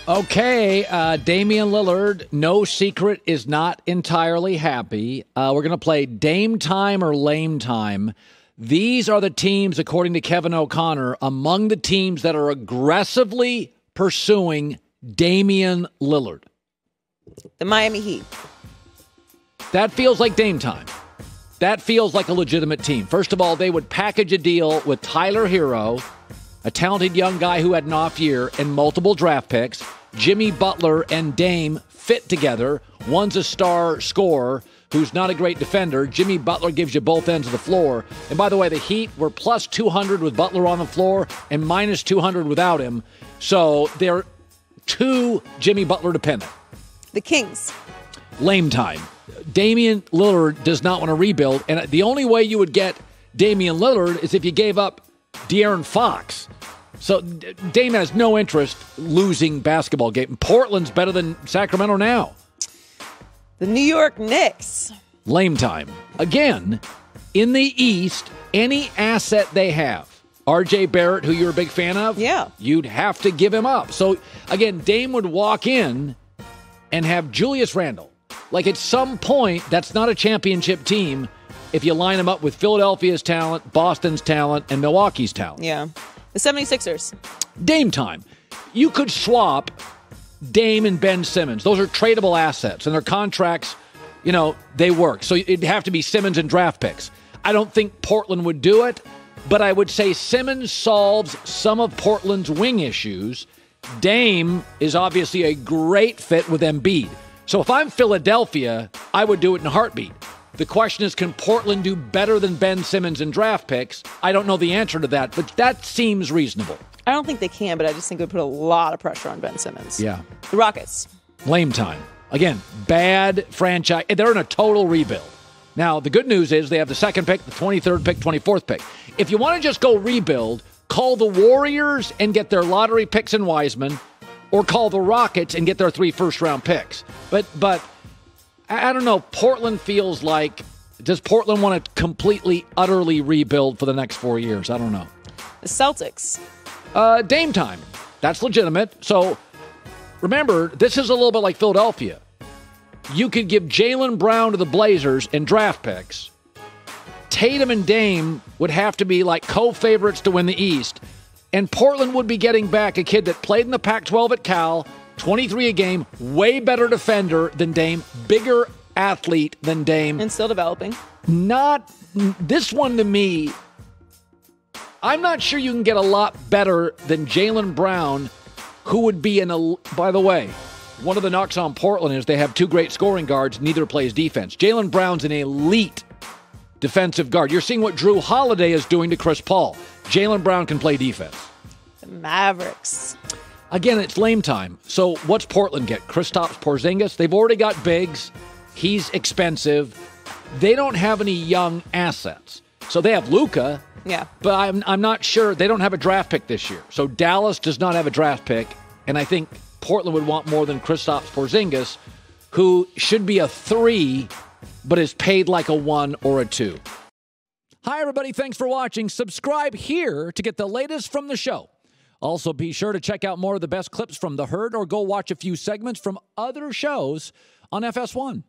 Okay, Damian Lillard, no secret, is not entirely happy. We're going to play Dame Time or Lame Time. These are the teams, according to Kevin O'Connor, among the teams that are aggressively pursuing Damian Lillard. The Miami Heat. That feels like Dame Time. That feels like a legitimate team. First of all, they would package a deal with Tyler Hero, a talented young guy who had an off year, and multiple draft picks. Jimmy Butler and Dame fit together. One's a star scorer who's not a great defender. Jimmy Butler gives you both ends of the floor. And by the way, the Heat were plus 200 with Butler on the floor and minus 200 without him. So they're too Jimmy Butler dependent. The Kings. Lame time. Damian Lillard does not want to rebuild. And the only way you would get Damian Lillard is if you gave up De'Aaron Fox. So Dame has no interest losing basketball game. Portland's better than Sacramento now. The New York Knicks. Lame time. Again, in the East, any asset they have, R.J. Barrett, who you're a big fan of, yeah, you'd have to give him up. So, again, Dame would walk in and have Julius Randle. Like, at some point, that's not a championship team if you line them up with Philadelphia's talent, Boston's talent, and Milwaukee's talent. Yeah. The 76ers. Dame time. You could swap Dame and Ben Simmons. Those are tradable assets, and their contracts, they work. So it'd have to be Simmons and draft picks. I don't think Portland would do it, but I would say Simmons solves some of Portland's wing issues. Dame is obviously a great fit with Embiid. So if I'm Philadelphia, I would do it in a heartbeat. The question is, can Portland do better than Ben Simmons in draft picks? I don't know the answer to that, but that seems reasonable. I don't think they can, but I just think it would put a lot of pressure on Ben Simmons. Yeah. The Rockets. Lame time. Again, bad franchise. They're in a total rebuild. Now, the good news is they have the second pick, the 23rd pick, 24th pick. If you want to just go rebuild, call the Warriors and get their lottery picks in Wiseman, or call the Rockets and get their 3 first-round picks. But I don't know. Portland feels like, does Portland want to completely, utterly rebuild for the next 4 years? I don't know. The Celtics. Dame time. That's legitimate. So remember, this is a little bit like Philadelphia. You could give Jaylen Brown to the Blazers in draft picks. Tatum and Dame would have to be like co-favorites to win the East. And Portland would be getting back a kid that played in the Pac-12 at Cal, 23 a game, way better defender than Dame, bigger athlete than Dame. And still developing. Not this one to me. I'm not sure you can get a lot better than Jaylen Brown, who would be by the way, one of the knocks on Portland is they have 2 great scoring guards, neither plays defense. Jaylen Brown's an elite defensive guard. You're seeing what Drew Holiday is doing to Chris Paul. Jaylen Brown can play defense. The Mavericks. Again, it's lame time. So what's Portland get? Kristaps Porzingis? They've already got bigs. He's expensive. They don't have any young assets. So they have Luka. Yeah. But I'm not sure. They don't have a draft pick this year. So Dallas does not have a draft pick. And I think Portland would want more than Kristaps Porzingis, who should be a 3, but is paid like a 1 or a 2. Hi, everybody. Thanks for watching. Subscribe here to get the latest from the show. Also, be sure to check out more of the best clips from The Herd or go watch a few segments from other shows on FS1.